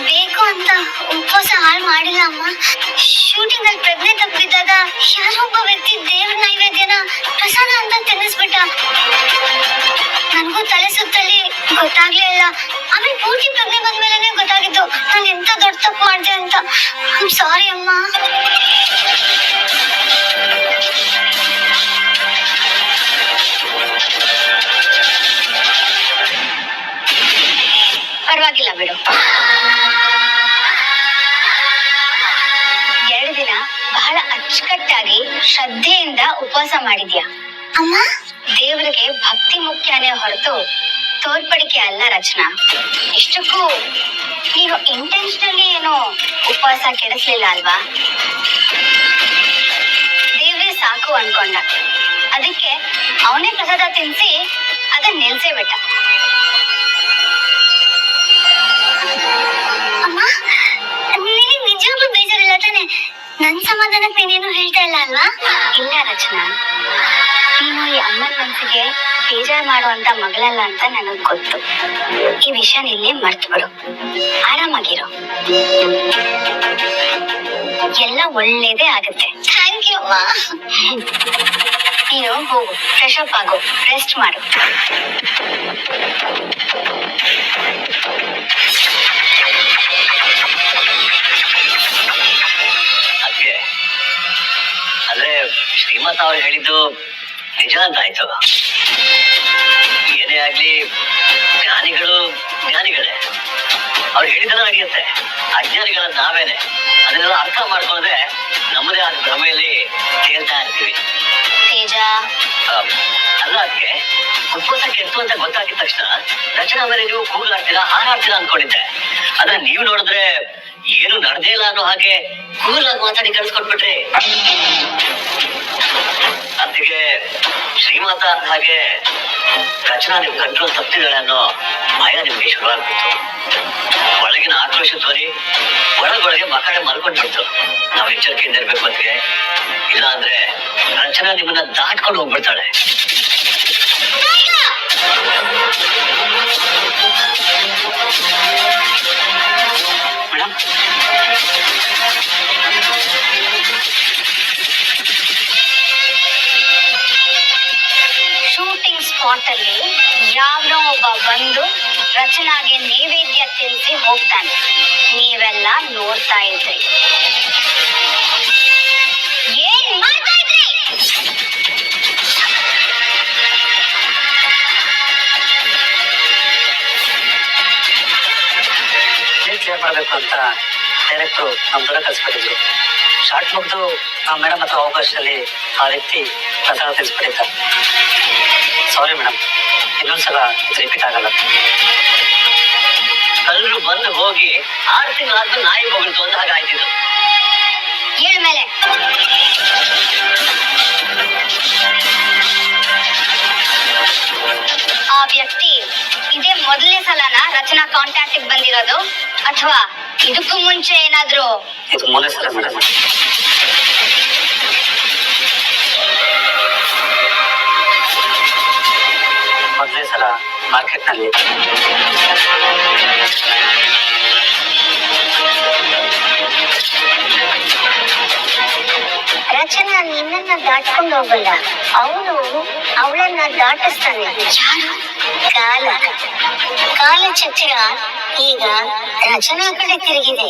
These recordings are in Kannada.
ಬೇಕು ಅಂತ ಉಪವಾಸ ಹಾಳು ಮಾಡಿಲ್ಲ ಅಮ್ಮ. ಶೂಟಿಂಗ್ ಅಲ್ಲಿ ಪ್ರಜ್ಞೆ ತಪ್ಪಿದ್ದಾಗ ಯಾರೋ ಒಬ್ಬ ವ್ಯಕ್ತಿ ದೇವ್ರ ನೈವೇದ್ಯನ ಪ್ರಸಾದ ಅಂತ ತಿನ್ನಿಸ್ಬಿಟ್ಟ. ನನಗೂ ತಲೆ ಸುತ್ತಲ್ಲಿ ಗೊತ್ತಾಗ್ಲೇ ಇಲ್ಲ. ಆಮೇಲೆ ಪೂರ್ತಿ ಪ್ರಜ್ಞೆ ಬಂದ್ಮೇಲೆ ಗೊತ್ತಾಗಿದ್ದು ನಾನು ಎಂತ ದೊಡ್ಡ ತಪ್ಪು ಮಾಡಿದೆ ಅಂತ. ಸಾರಿ ಅಮ್ಮ. ಪರವಾಗಿಲ್ಲ ಬಿಡು. 2 ದಿನ ಬಹಳ ಅಚ್ಚುಕಟ್ಟಾಗಿ ಶ್ರದ್ಧೆಯಿಂದ ಉಪವಾಸ ಮಾಡಿದ್ಯಾ ಅಮ್ಮ. ದೇವರಿಗೆ ಭಕ್ತಿ ಮುಖ್ಯನೇ ಹೊರತು ತೋರ್ಪಡಿಕೆ ಅಲ್ಲ ರಚನಾ. ಇಷ್ಟಕ್ಕೂ ನೀನು ಇಂಟೆನ್ಷನಲಿ ಏನೋ ಉಪವಾಸ ಕೆಡಿಸ್ಲಿಲ್ಲ ಅಲ್ವಾ? ದೇವ್ರೇ ಸಾಕು ಅನ್ಕೊಂಡ, ಅದಕ್ಕೆ ಅವನೇ ಪ್ರಸಾದ ತಿನ್ಸಿ ಅದನ್ನ ನಿಲ್ಸೇ ಬಿಟ್ಟ. ಅಮ್ಮ, ನಿನಗೆ ನಿಜವಾಗ್ಲೂ ಬೇಜಾರಿಲ್ಲ ತಾನೆ? ನನ್ ಸಮಾಧಾನಕ್ಕೆ ನೀನೇನು ಹೇಳ್ತಾ ಇಲ್ಲ ಅಲ್ವಾ? ಇಲ್ಲ ರಚನಾ, ನೀನು ಈ ಅಮ್ಮನ ಮನ್ಸಿಗೆ ಬೇಜಾರು ಮಾಡುವಂತ ಮಗಳಲ್ಲ ಅಂತ ನನಗ್ ಗೊತ್ತು. ಈ ವಿಷಯ ಇಲ್ಲೇ ಮರ್ತು ಬಿಡು, ಆರಾಮಾಗಿರು, ಎಲ್ಲ ಒಳ್ಳೇದೇ ಆಗುತ್ತೆ. ಥ್ಯಾಂಕ್ ಯು ಅಮ್ಮ. ನೀನು ಹೋಗು, ಫ್ರೆಶ್ ಅಪ್ ಆಗು, ರೆಸ್ಟ್ ಮಾಡು. ಅಂದ್ರೆ ಶ್ರೀಮಂತ ಅವ್ರು ಹೇಳಿದ್ದು ನಿಜ ಅಂತ ಆಯ್ತು. ಏನೇ ಆಗ್ಲಿ ಜ್ಞಾನಿಗಳೇ ಅವ್ರು ಹೇಳಿದ್ರೆ ನಡೆಯುತ್ತೆ. ಅಜ್ಞಾನಿಗಳ ನಾವೇನೆ ಅದನ್ನೆಲ್ಲ ಅರ್ಥ ಮಾಡ್ಕೊಂಡ್ರೆ ನಮ್ಮದೇ ಆದ ಭ್ರಮೆಯಲ್ಲಿ ತೇಲ್ತಾ ಇರ್ತೀವಿ. ತೇಜ ಅಲ್ಲ, ಅದಕ್ಕೆ ಉಪವಾಸ ಕೆಟ್ಟು ಅಂತ ಗೊತ್ತಾಗಿದ ತಕ್ಷಣ ರಚನಾ ಮೇಲೆ ನೀವು ಕೂಗಾಡ್ತೀರಾ, ಹಾರಾಡ್ತೀರಾ ಅನ್ಕೊಂಡಿದ್ದೆ. ಆದ್ರೆ ನೀವು ನೋಡಿದ್ರೆ ಏನು ನಡೆದೇ ಇಲ್ಲ ಅನ್ನೋ ಹಾಗೆ ಕೂಲಾಗಿ ಮಾತಾಡಿ ಕಳ್ಸ್ಕೊಟ್ಬಿಟ್ರಿ. ಅದಕ್ಕೆ ಶ್ರೀಮಾತ ಅಂದ ಹಾಗೆ ರಚನಾ ನಿಮ್ ಕಂಟ್ರೋಲ್ ತಪ್ಪಿದ್ದಾಳೆ ಅನ್ನೋ ಭಯ ನಿಮ್ಗೆ ಶುರುವಾಗ್ಬಿಟ್ಟು ಒಳಗಿನ ಆಕ್ರೋಶ ಧ್ವನಿ ಒಳಗೊಳಗೆ ಮಕ್ಕಳೇ ಮಲ್ಕೊಂಡ್ಬಿಡ್ತು. ನಾವು ಎಚ್ಚರಿಕೆಯಿಂದ ಇರ್ಬೇಕು ಅಂತಿಗೆ. ಇಲ್ಲ ಅಂದ್ರೆ ರಚನಾ ನಿಮ್ಮನ್ನ ದಾಟ್ಕೊಂಡು ಹೋಗ್ಬಿಡ್ತಾಳೆ. ಮೇಡಮ್, ಶೂಟಿಂಗ್ ಸ್ಪಾಟ್ ಅಲ್ಲಿ ಯಾವನೋ ಒಬ್ಬ ಬಂದು ರಚನಾಗೆ ನೈವೇದ್ಯ ತಿನ್ಸಿ ಹೋಗ್ತಾನೆ. ನೀವೆಲ್ಲ ನೋಡ್ತಾ ಇದ್ರಿ. ಏನ್ ಮಾಡ್ತಾ ಇದ್ರಿ? ಕ್ಲಿಯರ್ ಮಾಡ್ಬೇಕು ಅಂತ ಡೈರೆಕ್ಟ್ರು ನಮ್ ದೂರ ಕಳ್ಸ್ಬಿಟ್ಟಿದ್ರು. ಶಾರ್ಟ್ ಮುಗ್ದು ನಾವು ಮೇಡಮ್ ಹತ್ರ ಅವಕಾಶದಲ್ಲಿ ಆ ವ್ಯಕ್ತಿ ಪ್ರಸಾದ ತಿಳಿಸ್ಬಿಟ್ಟಿದ್ದ. ಸಾರಿ ಮೇಡಮ್, ಇನ್ನೊಂದ್ಸಲ ಇದು ರಿಪೀಟ್ ಆಗಲ್ಲ. ಕಳ್ಳರು ಬಂದು ಹೋಗಿ 6 ತಿಂಗಳಾದ್ಮೇಲೆ ನಾಯಿ ಹೋಗಿತ್ತು ಅಂತ ಹಾಗಾಯ್ತಿದ್ದು. ಏಳು ಮೇಲೆ ಆ ವ್ಯಕ್ತಿ ಇದೇ ಮೊದಲನೇ ಸಲನ ರಚನಾ ಕಾಂಟ್ಯಾಕ್ಟ್ ಬಂದಿರೋದು ಅಥವಾ ಇದಕ್ಕೂ ಮುಂಚೆ ಏನಾದ್ರು? ಇದು ಮೊದಲನೇ ಸಲ ಮೇಡಮ್. ಮೊದಲನೇ ಸಲ ಮಾರ್ಕೆಟ್ ನಲ್ಲಿ ರಚನಾ ನಿನ್ನನ್ನ ದಾಟ್ಕೊಂಡು ಹೋಗಲ್ಲ, ಅವನು ಅವಳನ್ನ ದಾಟಿಸ್ತಾನೆ. ಯಾರು? ಕಾಲಚಕ್ರ ಈಗ ರಚನಾ ಕಡೆ ತಿರುಗಿದೆ.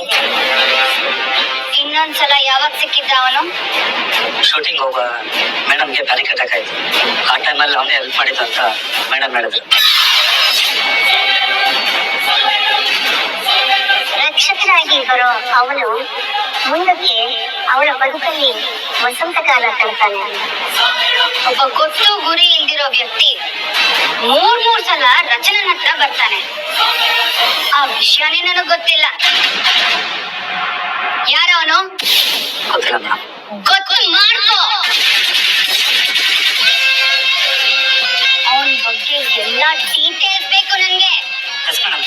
ಇನ್ನೊಂದ್ಸಲ ಯಾವಾಗ ಸಿಕ್ಕಿದ್ದ ಅವನು? ಶೂಟಿಂಗ್ ಹೋಗುವ ಮೇಡಮ್ಗೆ ಪ್ಯಾನಿಕ್ ಅಟ್ಯಾಕ್ ಆಯ್ತು. ಆ ಟೈಮಲ್ಲಿ ಅವನೇ ಹೆಲ್ಪ್ ಮಾಡಿದ್ದು ಅಂತ ಮೇಡಮ್ ಹೇಳಿದ್ರು. ರಕ್ಷಕರಾಗಿ ಬರೋ ಅವನು ಮುಂದಕ್ಕೆ ಅವಳ ಬದುಕಲ್ಲಿ ವಸಂತಕಾಲ ತರ್ತಾನೆ. ಒಬ್ಬ ಗೊತ್ತು ಗುರಿ ಇಲ್ದಿರೋ ವ್ಯಕ್ತಿ 3 ಸಲ ರಚನನ ಹತ್ರ ಬರ್ತಾನೆ. ಆ ವಿಷಯನೇ ನನಗ್ ಗೊತ್ತಿಲ್ಲ. ಯಾರವನು? ಗೊತ್ತಿಲ್ಲ ಮೇಡಮ್. ಗೊತ್ತು ಮಾಡ್ಕೋ. ಅವನ ಬಗ್ಗೆ ಎಲ್ಲಾ ಡೀಟೇಲ್ಸ್ ಬೇಕು ನನ್ಗೆ. Yes madam.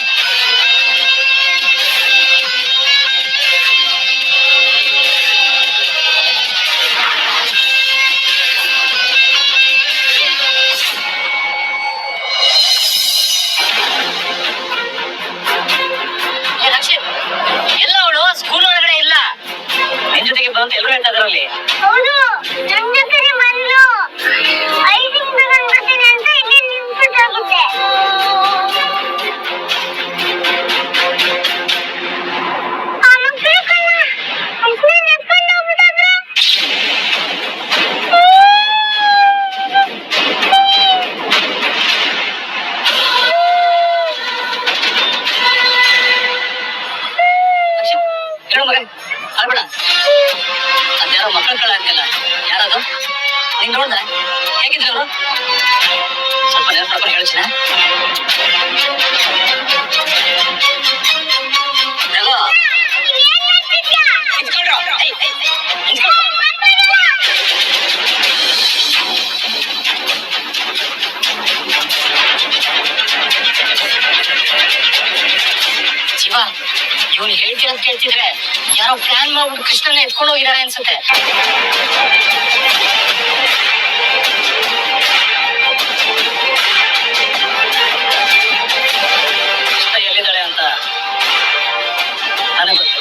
ಆಗ್ಬೇಡ. ಅದ್ಯಾರೋ ಮಕ್ಕಳ ಕಳ ಅಂತೆಲ್ಲ, ಯಾರದು? ನೀನ್ ನೋಡ್ದ ಹೇಗಿದ್ರು ಅವರು? ಸ್ವಲ್ಪ ನೆನಪು ಮಾಡ್ಕೊಂಡು ಹೇಳ್ತೀನಿ. ಜೀವ, ಇವನು ಹೇಳ್ತಿರೋದ್ ಕೇಳ್ತಿದ್ರೆ ಯಾರೋ ಪ್ಲಾನ್ ಮಾಡ್ಬಿಟ್ಟು ಕೃಷ್ಣನ ಎತ್ಕೊಂಡು ಹೋಗಿದ್ದಾರೆ ಅನ್ಸುತ್ತೆ. ಕೃಷ್ಣ ಎಲ್ಲಿದ್ದಾಳೆ ಅಂತ ನನಗೆ ಗೊತ್ತು.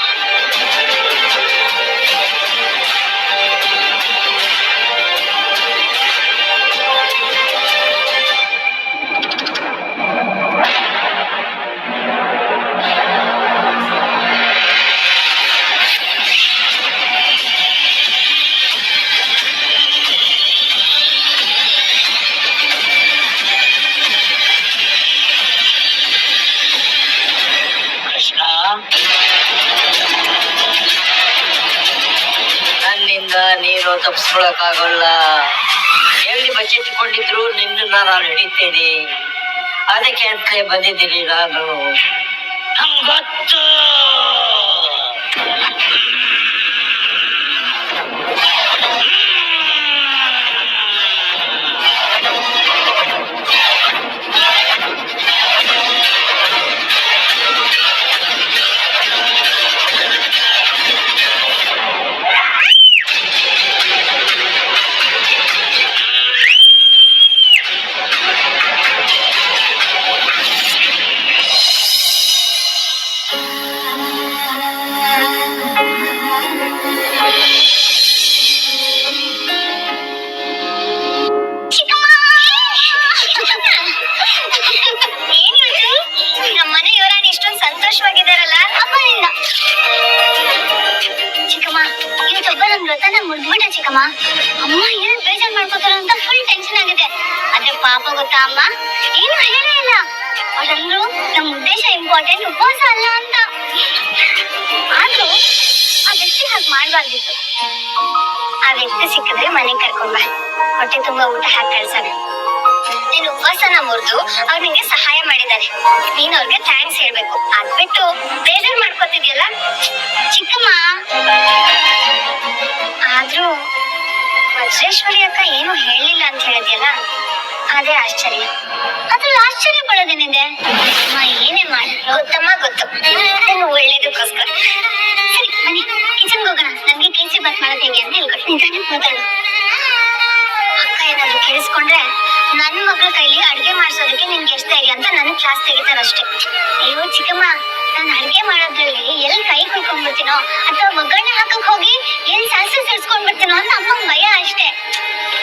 ನನ್ನಿಂದ ನೀನು ತಪ್ಪಿಸ್ಕೊಳಕ್ಕಾಗಲ್ಲ. ಎಲ್ಲಿ ಬಚ್ಚಿಟ್ಟುಕೊಂಡಿದ್ರು ನಿನ್ನನ್ನ ನಾನು ಹಿಡಿತೇನೆ. ಅದಕ್ಕೆ ಅಂತಲೇ ಬಂದಿದ್ದೀನಿ ನಾನು. ನಂಗೊತ್ತು. ನಮ್ಮ ಮನೆ ಇವರಾಣಿ ಇಷ್ಟೊಂದು ಸಂತೋಷವಾಗಿದ್ದಾರಲ್ಲ ಹಬ್ಬದಿಂದ. ಚಿಕ್ಕಮ್ಮ, ಇವತ್ತೊಬ್ಬ ನಮ್ ವ್ರತನ ಮುಡ್ಬಿಟ್ಟ ಚಿಕ್ಕಮ್ಮ. ಅಮ್ಮ ಏನು ಬೇಜಾರ್ ಮಾಡ್ಕೋತಾರ ಅಂತ ಫುಲ್ ಟೆನ್ಷನ್ ಆಗಿದೆ. ಆದ್ರೆ ಪಾಪ ಗೊತ್ತಾ ಅಮ್ಮ, ಏನು ಹೇಳೇ ಇಲ್ಲ. ಅವ್ರಂದ್ರು ನಮ್ ಉದ್ದೇಶ ಇಂಪಾರ್ಟೆಂಟ್, ಉಪವಾಸ ಅಲ್ಲ ಅಂತ. ಆದ್ರೂ ಆ ವ್ಯಕ್ತಿ ಹಾಗೆ ಮಾಡ್ಬಾರ್ದಿತ್ತು. ಆ ವ್ಯಕ್ತಿ ಸಿಕ್ಕಿದ್ರೆ ಮನೆಗ್ ಕರ್ಕೊಂಡ್ ಬಾ, ಹೊಟ್ಟೆ ತುಂಬಾ ಊಟ ಹಾಕಿ ಕಳ್ಸೋಣ. ನೀನ್ ಉಪವಾಸನ ಮುರಿದು ಅವ್ರು ನಿಂಗೆ ಸಹಾಯ ಮಾಡಿದ್ದಾರೆ, ನೀನ್ ಅವ್ರಿಗೆ ಥ್ಯಾಂಕ್ಸ್ ಹೇಳ್ಬೇಕು. ಅದ್ಬಿಟ್ಟು ಬೇಜಾರ್ ಮಾಡ್ಕೊತಿದ್ಯಲ್ಲ ಚಿಕ್ಕಮ್ಮ. ಆದ್ರೂ ವಜ್ರೇಶ್ವರಿ ಅಕ್ಕ ಏನು ಹೇಳಿಲ್ಲ ಅಂತ ಹೇಳಿದ್ಯಲ್ಲ, ಅದೇ ಆಶ್ಚರ್ಯ. ಅದ್ರಲ್ಲಿ ಆಶ್ಚರ್ಯ ಪಡೋದೇನಿದೆ? ಅಮ್ಮ ಏನೇ ಮಾಡಿ ಗೊತ್ತಮ್ಮ, ಗೊತ್ತು ನೀನು ಒಳ್ಳೇದಕ್ಕೋಸ್ಕರ. ಸರಿ ಬನ್ನಿ ಕಿಚನ್ಗೆ ಹೋಗೋಣ. ನನ್ಗೆ ಕೇಸರಿ ಬಾತ್ ಮಾಡೋದು ಹೇಗೆ ಅಂತ ಹೇಳ್ಕೊಟ್ಟು ನಿಧಾನಕ್ಕೆ ಮಾತಾಡು. ಅಕ್ಕ ಏನಾದ್ರು ಕೇಳಿಸ್ಕೊಂಡ್ರೆ ನನ್ನ ಮಗಳ ಕೈಲಿ ಅಡ್ಗೆ ಮಾಡ್ಸೋದಕ್ಕೆ ನಿನ್ಗೆ ಎಷ್ಟು ಧೈರ್ಯ ಅಂತ ನನಗ್ ಕ್ಲಾಸ್ ತೆಗಿತಾರಷ್ಟೇ. ಅಯ್ಯೋ ಚಿಕ್ಕಮ್ಮ, ನಾನು ಅಡ್ಗೆ ಮಾಡೋದ್ರಲ್ಲಿ ಎಲ್ಲಿ ಕೈ ಕುಯ್ಕೊಂಡ್ಬಿಡ್ತೀನೋ ಅಥವಾ ಒಗ್ಗರಣೆ ಹಾಕಕ್ ಹೋಗಿ ಎಲ್ಲಿ ಸಾಸಿವೆ ಸಿಡ್ಸ್ಕೊಂಡ್ಬಿಡ್ತೀನೋ ಅಂತ ಅಮ್ಮಂಗ್ ಭಯ ಅಷ್ಟೇ.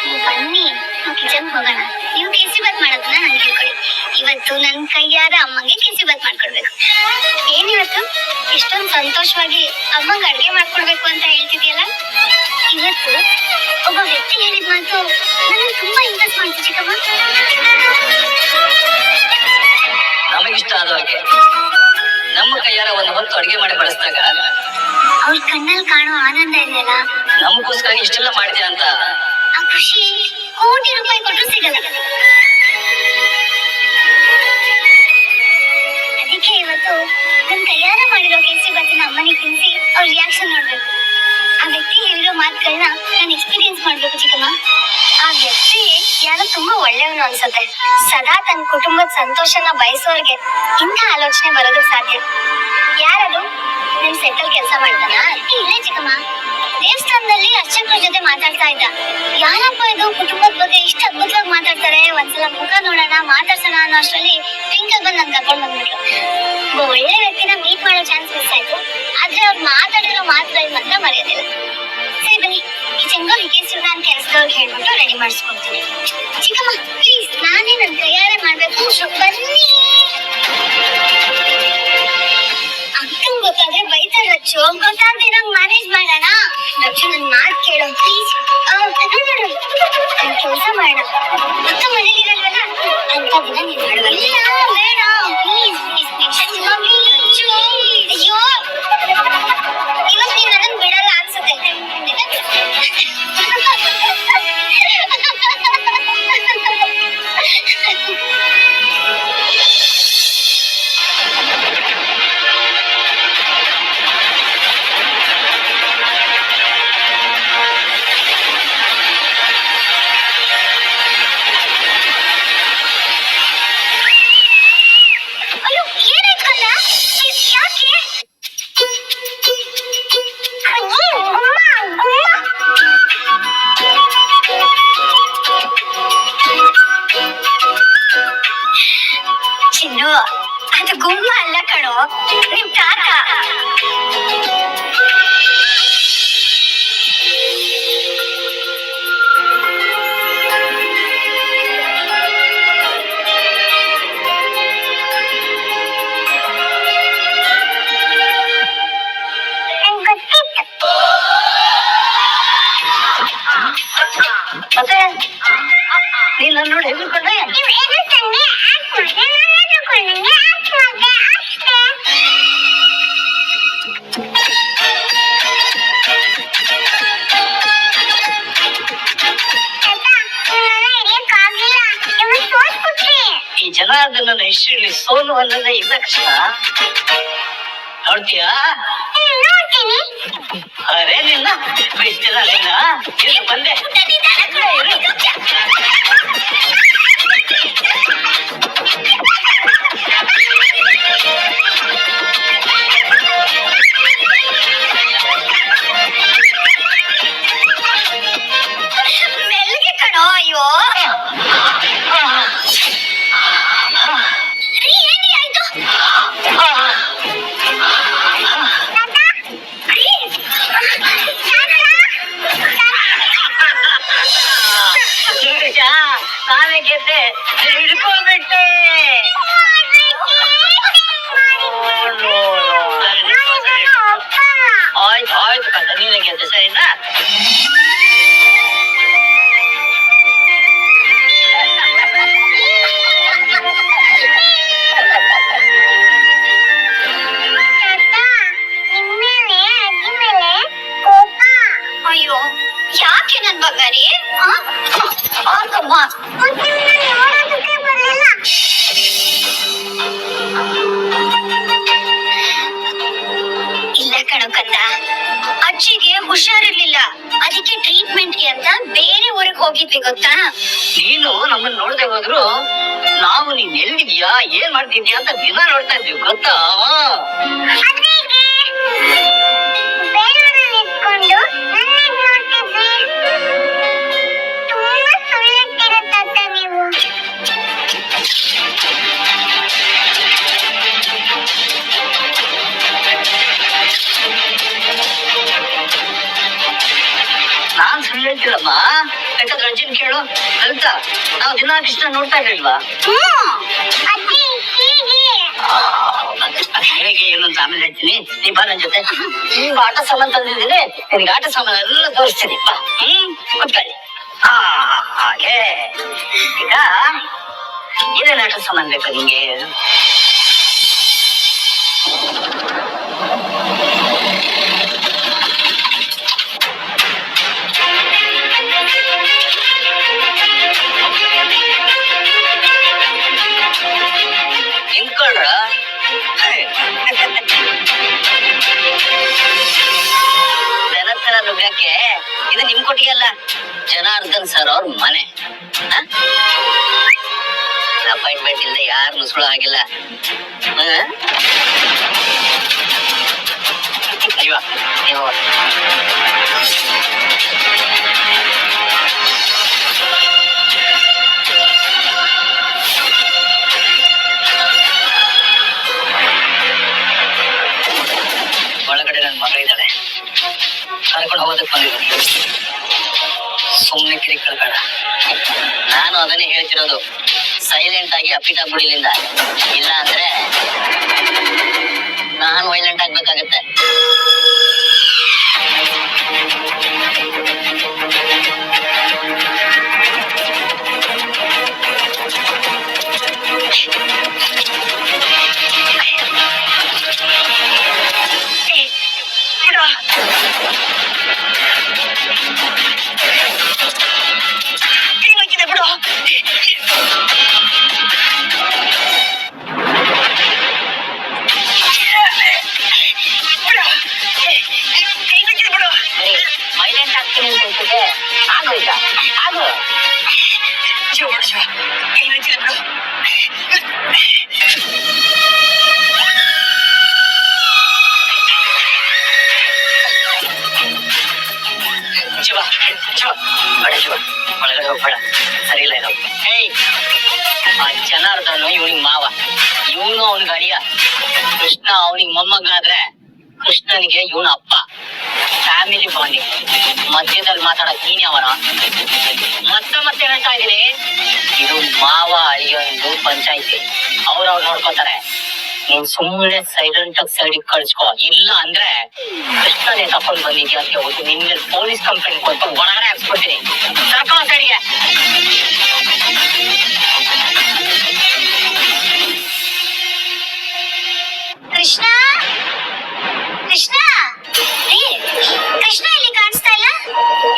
ನೀವು ಬನ್ನಿ, ನಾವು ಕಿಚನ್ಗೆ ಹೋಗೋಣ. ನೀವು ಕೇಸರಿ ಬಾತ್ ಮಾಡೋದನ್ನ ನನ್ಗೆ ಹೇಳ್ಕೊಡಿ. ಇವತ್ತು ನನ್ ಕೈಯಾರ ಅಮ್ಮಂಗೆ ಕೇಸರಿ ಬಾತ್ ಮಾಡ್ಕೊಡ್ಬೇಕು. ಏನಿವತ್ತು ಇಷ್ಟೊಂದು ಸಂತೋಷವಾಗಿ ಅಮ್ಮಂಗ್ ಅಡ್ಗೆ ಮಾಡ್ಕೊಡ್ಬೇಕು ಅಂತ ಹೇಳ್ತಿದ್ಯಲ್ಲ? ಇವತ್ತು ಒಬ್ಬ ವ್ಯಕ್ತಿ ಹೇಳಿದ ಮಾತು ನನ್ನ ತುಂಬಾ ಇಂಟ್ರೆಸ್ಟ್ ಮಾಡ್ತು ಚಿಕ್ಕಮ್ಮ. ನಮಗಿಷ್ಟ ಆದವ್ರಿಗೆ ನಮ್ಮ ಕೈಯಾರ ಒಂದು ಹೊತ್ತು ಅಡಿಗೆ ಮಾಡಿ ಬಳಸಿದಾಗ ಅವ್ರ ಕಣ್ಣಲ್ಲಿ ಕಾಣೋ ಆನಂದ ಇದೆಯಲ್ಲ, ನಮಗೋಸ್ಕರ ಇಷ್ಟೆಲ್ಲ ಮಾಡಿದ್ಯಾ ಅಂತ ಆ ಖುಷಿ ಕೋಟಿ ರೂಪಾಯಿ ಕೊಟ್ಟರು ಸಿಗಲ್ಲ. ಅದಕ್ಕೆ ಇವತ್ತು ನನ್ ಕೈಯಾರ ಮಾಡಿರೋ ಕೇಸರಿ ಬಾತಿನ ಅಮ್ಮನಿಗೆ ತಿನ್ಸಿ ಅವ್ರ ರಿಯಾಕ್ಷನ್ ನೋಡ್ಬೇಕು. ಆ ವ್ಯಕ್ತಿ ಹೇಳಿರೋ ಮಾತುಗಳನ್ನ ನಾನು ಎಕ್ಸ್ಪೀರಿಯನ್ಸ್ ಮಾಡ್ಬೇಕು ಚಿಕ್ಕಮ್ಮ. ಆ ವ್ಯಕ್ತಿ ಯಾರೋ ತುಂಬಾ ಒಳ್ಳೆಯವನು ಅನ್ಸುತ್ತೆ. ಸದಾ ತನ್ನ ಕುಟುಂಬದ ಸಂತೋಷನ ಬಯಸೋರ್ಗೆ ಇಂಥ ಆಲೋಚನೆ ಬರೋದಕ್ ಸಾಧ್ಯ. ಯಾರದು? ನಿಮ್ ಸೆಟ್ಟಲ್ ಕೆಲಸ ಮಾಡ್ತಾನ? ಇಲ್ಲ ಚಿಕ್ಕಮ್ಮ, ದೇವಸ್ಥಾನದಲ್ಲಿ ಅರ್ಚಕರ ಜೊತೆ ಮಾತಾಡ್ತಾ ಇದ್ದ. ಯಾರಪ್ಪ ಇದು ಕುಟುಂಬದ ಬಗ್ಗೆ ಇಷ್ಟು ಅದ್ಭುತವಾಗಿ ಮಾತಾಡ್ತಾರೆ, ಒಂದ್ಸಲ ಮುಖ ನೋಡೋಣ ಮಾತಾಡ್ಸೋಣ ಅನ್ನೋ ಅಷ್ಟರಲ್ಲಿ ಟ್ವಿಂಕಲ್ ಬಂದು ನನ್ ಕರ್ಕೊಂಡ್ ಬಂದ್ಬಿಟ್ರು. ಒಬ್ಬ ಒಳ್ಳೆ ವ್ಯಕ್ತಿನ ಮೀಟ್ ಮಾಡೋ ಚಾನ್ಸ್ ಮಿಸ್ ಆಯ್ತು. ಆದ್ರೆ ಅವ್ರು ಮಾತಾಡಿರೋ ಮಾತುಗಳು ಮಾತ್ರ ಮರೆಯೋದಿಲ್ಲ. ಸರಿ ಬನ್ನಿ ಕಿಚನ್ಗೆ ಹಿಕ್ಕೇಶ್ವರ ನಾನು ಕೆಲಸದವ್ರಿಗೆ ಹೇಳ್ಬಿಟ್ಟು ರೆಡಿ ಮಾಡಿಸ್ಕೊಡ್ತೀನಿ. ಚಿಕ್ಕಮ್ಮ ಪ್ಲೀಸ್, ನಾನೇ ನನ್ ಕೈಯಾರೆ ಮಾಡ್ಬೇಕು. ಬನ್ನಿ. ಅಕ್ಕಂಗ್ ಗೊತ್ತಾದ್ರೆ ಬೈತಾರ ರಚ್ಚು. ಗೊತ್ತಾಗ್ದಿರಂಗ್ ಮ್ಯಾನೇಜ್ ಮಾಡೋಣ. ರಚ್ಚು ನನ್ ಮಾತ್ ಕೇಳೋ ಪ್ಲೀಸ್. ಕೆಲಸ ಮಾಡೋಣ. ಅಕ್ಕ ಮನೇಲಿರಲ್ವಲ್ಲ ಅಂತ ದಿನ ನೀನ್ ಮಾಡುವ. ಇಲ್ಲ ಬೇಡ ಪ್ಲೀಸ್ ಪ್ಲೀಸ್. ಅಯ್ಯೋ ಇವತ್ ನೀನ್ ನನಗ್ ಬಿಡ ಎದ್ರುಕೊಂಡ್ರೆ ನೀವ್ ಎದುರ್ಕೊಂಡ್ರೆ ಆಕ್ಟ್ ಮಾಡ್ದೆ, ನಾನು ಎದುರ್ಕೊಂಡಂಗೆ ಆಕ್ಟ್ ಮಾಡ್ದೆ ಅಷ್ಟೇ. ಈ ಜನಾರ್ದನ ಹಿಸ್ಟ್ರಿಯಲ್ಲಿ ಸೋಲು ಅನ್ನೋದೇ ಇಲ್ಲ ಕೃಷ್ಣ. ನೋಡ್ತೀಯಾ? ನೋಡ್ತೀನಿ. ಅರೆ ನಿನ್ನ ಬಿಡ್ತೀರ ನಿನ್ನ ಇಲ್ಲಿ ಬಂದೆ. ಮೆಲ್ಗೆ ಕಣೋ. ಅಯ್ಯೋ ಏನಿ ಆಯ್ತು? ನಾನೇ ಗೆದ್ದೆ, ಹಿಡ್ಕೊಳ್ಬಿಟ್ಟೆ. ಆಯ್ತು ಆಯ್ತು ಕಣ್ಣ, ನೀನೇ ಗೆದ್ದೆ ಸರಿನಾ? ಅಯ್ಯೋ ಯಾಕೆ ನನ್ ಬಂಗಾರಿ? ಆಕಮ್ಮ ನೋಡೋದಕ್ಕೆ ಬರಲಿಲ್ಲ. ಇಲ್ಲ ಕಣೋ ಕಂದ, ಅಜ್ಜಿಗೆ ಹುಷಾರಿರ್ಲಿಲ್ಲ, ಅದಕ್ಕೆ ಟ್ರೀಟ್ಮೆಂಟ್ಗೆ ಅಂತ ಬೇರೆ ಊರಿಗೆ ಹೋಗಿದ್ವಿ ಗೊತ್ತಾ. ನೀನು ನಮ್ಮನ್ನ ನೋಡದೆ ಹೋದ್ರು ನಾವು ನೀನ್ ಎಲ್ಲಿದ್ಯಾ ಏನ್ ಮಾಡ್ತಿದ್ಯಾ ಅಂತ ದಿನ ನೋಡ್ತಾ ಇದ್ವಿ ಗೊತ್ತಾ. ಬೇಲೂರಲ್ಲಿ ಇಟ್ಕೊಂಡು ನನ್ನೇ ನೋಡ್ತಿದ್ವಿ. ತುಂಬಾ ಸುಳ್ಳಿಟ್ಟಿರುತ್ತ ನೀವು. ನಾನ್ ಸುಳ್ಳು ಹೇಳ್ತಿಲ್ಲಮ್ಮ. ಬೇಕಾದ್ರೆ ಅಜ್ಜಿನ ಕೇಳು. ಲಲಿತಾ, ನಾವು ದಿನ ಕೃಷ್ಣ ನೋಡ್ತಾ ಇರ್ಲಿಲ್ವಾ? ಅಜ್ಜಿ ಹೀಗೆ ಹೇಗೆ ಏನು ಅಂತ ಆಮೇಲೆ ಹೇಳ್ತೀನಿ. ನೀ ಬಾ ನನ್ ಜೊತೆ. ನಿಮ್ಗೆ ಆಟ ಸಾಮಾನು ತಂದಿದ್ದೀನಿ, ನಿನ್ಗೆ ಆಟ ಸಾಮಾನು ಎಲ್ಲ ತೋರಿಸ್ತೀನಿ. ಬಾ. ಕುತ್ಕೊಳ್ಳಿ. ಹಾಗೆ ಈಗ ಏನೇನು ಆಟ ಸಾಮಾನು ಬೇಕು ನಿಂಗೆ? ನಿಂತ್ಕೊಳ್ರ. ದನ ತರ ನುಗ್ಗಕ್ಕೆ ಇದು ನಿಮ್ ಕೊಟ್ಟಿಗೆ ಅಲ್ಲ, ಜನಾರ್ದನ್ ಸರ್ ಅವ್ರ ಮನೆ. ಅಪಾಯಿಂಟ್ಮೆಂಟ್ ಇಲ್ಲದೆ ಯಾರು ನುಸುಳು ಆಗಿಲ್ಲ. ನೀವು ಒಳಗಡೆ ನನ್ನ ಮಗ ಇದ್ದಾಳೆ, ಕರ್ಕೊಂಡು ಹೋಗೋದಕ್ಕೆ ಬಂದಿದ್ದೀನಿ. ಸುಮ್ಮನೆ ಕಿರಿಕಳ್ಬೇಡ. ನಾನು ಅದನ್ನೇ ಹೇಳ್ತಿರೋದು, ಸೈಲೆಂಟ್ ಆಗಿ ಅಪ್ಪಿಟಾಗ್ಬಿಡಿ ಇಲ್ಲಿಂದ. ಇಲ್ಲ ಅಂದ್ರೆ ನಾನು ವೈಲೆಂಟ್ ಆಗ್ಬೇಕಾಗತ್ತೆ. ವೈಲೆಂಟ್ ಆಗ್ತೀನಿ ಅಂತ ಆಗು ಈಗ ಆಗು. ಶಿವ ಶಿವ ಬೇಡ, ಶಿವ ಒಳಗಡೆ ಹೋಗ್ಬೇಡ, ಸರಿ ಇಲ್ಲ ಇದು. ಏಯ್, ಆ ಜನಾರ್ದನ್ ಇವನಿಗೆ ಮಾವ, ಇವನು ಅವನಿಗೆ ಅಳಿಯ. ಕೃಷ್ಣ ಅವನಿಗೆ ಮೊಮ್ಮಗನಾದ್ರೆ ಕೃಷ್ಣನಿಗೆ ಇವನು ಅಪ್ಪ. ಫ್ಯಾಮಿಲಿ ಬಾಂಡಿಂಗ್ ಮಧ್ಯದಲ್ಲಿ ಮಾತಾಡಕ್ ನೀನ್ ಅವನ. ಮತ್ತೆ ಹೇಳ್ತಾ ಇದೀನಿ, ಇದು ಮಾವ ಅಳಿಯೊಂದು ಪಂಚಾಯ್ತಿ, ಅವ್ರವ್ರು ನೋಡ್ಕೋತಾರೆ. ನೀನ್ ಸುಮ್ಮನೆ ಸೈಲೆಂಟ್ ಆಗಿ ಸೈಡಿಗೆ ಕಳ್ಸ್ಕೊ. ಇಲ್ಲ ಅಂದ್ರೆ ಕೃಷ್ಣನೇ ತಕೊಂಡ್ ಬಂದಿದ್ಯಾ ಅಂತ ಹೇಳ್ಬಿಟ್ಟು ನಿನ್ಗೆ ಪೊಲೀಸ್ ಕಂಪ್ಲೇಂಟ್ ಕೊಟ್ಟು ಒಳಗಡೆ ಹಾಕ್ಸ್ಬಿಡ್ತೀನಿ. ಕರ್ಕೊ ಸೈಡ್ಗೆ.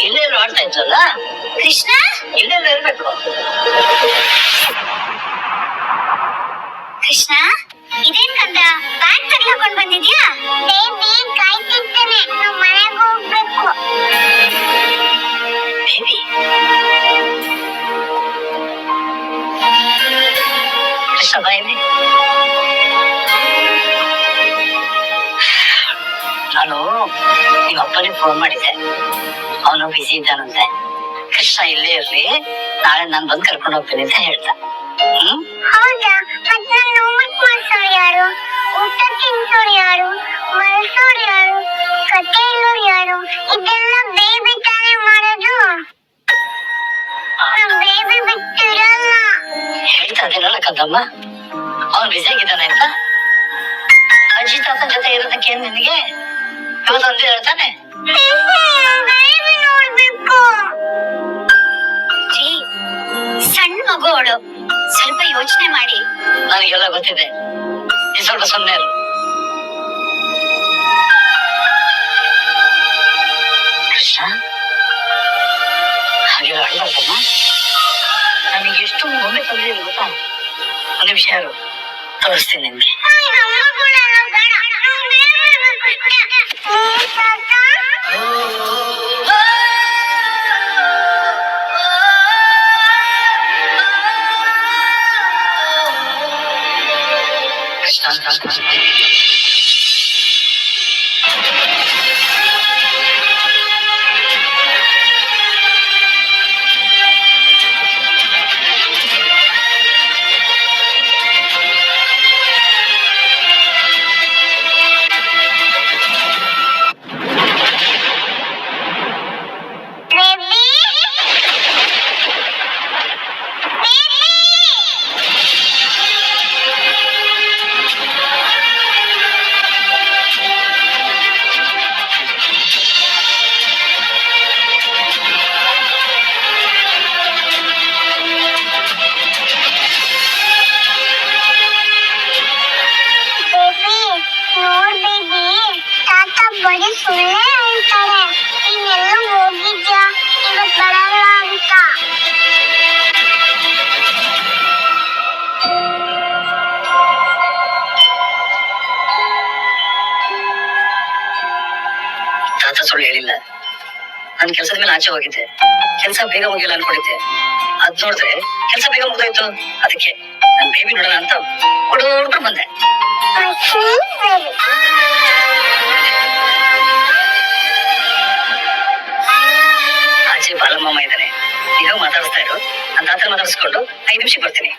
ಇಲ್ಲೇ ಆಡ್ತಾ ಇದ್ರಲ್ಲ, ಕೃಷ್ಣ ಇಲ್ಲೆಲ್ಲ ಇರ್ಬೇಕು. ಕೃಷ್ಣ ಇದೇನ್ ಕಂದ ಬ್ಯಾಗ್ ತಗ್ಲಾಕೊಂಡ್ ಬಂದಿದ್ಯಾ? ಬೇಬಿ ಕಾಯ್ತಿರ್ತಾನೆ, ನಾವು ಮನೆಗೆ ಹೋಗ್ಬೇಕು. ಬೇಬಿ ಕೃಷ್ಣ ಬಾಯಿ, ನಾನು ನಿಮ್ಮ ಅಪ್ಪನಿಗೆ ಫೋನ್ ಮಾಡಿದ್ದೆ, ಅವನು ಬಿಸಿ ಇದ್ದಾನಂತೆ. ಕೃಷ್ಣ ಇಲ್ಲೇ ಇರ್ಲಿ, ನಾಳೆ ನಾನು ಬಂದು ಕರ್ಕೊಂಡು ಹೋಗ್ತೀನಿ ಅಂತ ಹೇಳ್ದ. ಹೌದಾ? ಮತ್ ನನ್ನ ಹೋಮ್ವರ್ಕ್ ಮಾಡ್ಸೋರು ಯಾರು? ಊಟ ತಿನ್ಸೋರು ಯಾರು? ಮಲ್ಸೋರು ಯಾರು? ಕತೆ ಹೇಳೋರು ಯಾರು? ಇದೆಲ್ಲ ಬೇಬಿ ತಾನೇ ಮಾಡೋದು. ಬೇಬಿ ಬಿಟ್ಟಿರಲ್ಲ. ಹೇಳ್ತಾ ಇದ್ದೀನಲ್ಲ ಕದ್ದಮ್ಮ, ಅವನು ಬಿಸಿ ಆಗಿದ್ದಾನೆ ಅಂತ. ಅಜ್ಜಿ ತಾತನ ಜೊತೆ ಇರೋದಕ್ಕೆ ನಿನಗೆ ಇವತ್ತೊಂದೇ ಹೇಳ್ತಾನೆ. ಬೇಬಿ ನೋಡ್ಬೇಕು. ಜೀ, ಸಣ್ಣ ಮಗು ಅವಳು, ಸ್ವಲ್ಪ ಯೋಚನೆ ಮಾಡಿ. ನನಗೆಲ್ಲ ಗೊತ್ತಿದೆ, ನೀ ಸ್ವಲ್ಪ ಸುಮ್ಮನೆ ಇರು. ಕೃಷ್ಣ ಹಾಗೆಲ್ಲ ಅಳ್ಬಾರ್ದಮ್ಮ. ನನಗೆ ಎಷ್ಟು ಒಮ್ಮೆ ತಂದಿದ್ದೀನಿ ಗೊತ್ತಾ? ಒಂದು ನಿಮಿಷ ಯಾರು ತೋರಿಸ್ತೀನಿ ನಿಮ್ಗೆ. ಕೃಷ್ಣ ಬರೀ ಸುಳ್ಳೇ ಹೇಳ್ತಾರೆ, ನೀನೆಲ್ಲ ಹೋಗಿದ್ಯಾ ಇವತ್ ಬರಲ್ಲ ಅಂತ. ತಾತ ಸುಳ್ಳು ಹೇಳಿಲ್ಲ. ನಾನು ಕೆಲಸದ ಮೇಲೆ ಆಚೆ ಹೋಗಿದ್ದೆ, ಕೆಲಸ ಬೇಗ ಮುಗಿಯಲ್ಲ ಅನ್ಕೊಂಡಿದ್ದೆ. ಅದ್ ನೋಡಿದ್ರೆ ಕೆಲಸ ಬೇಗ ಮುಗಿದೋಯ್ತು. ಅದಕ್ಕೆ ನಾನು ಬೇಬಿ ನೋಡೋಣ ಅಂತ ಹುಡುಕೊಂಡು ಬಂದೆ. ಆಚೆ ಬಾಲಮ್ಮ ಇದ್ದಾನೆ, ನೀವು ಮಾತಾಡಿಸ್ತಾ ಇರು. ನಾನು ತಾತ ಮಾತಾಡಿಸ್ಕೊಂಡು 5 ನಿಮಿಷ ಬರ್ತೀನಿ.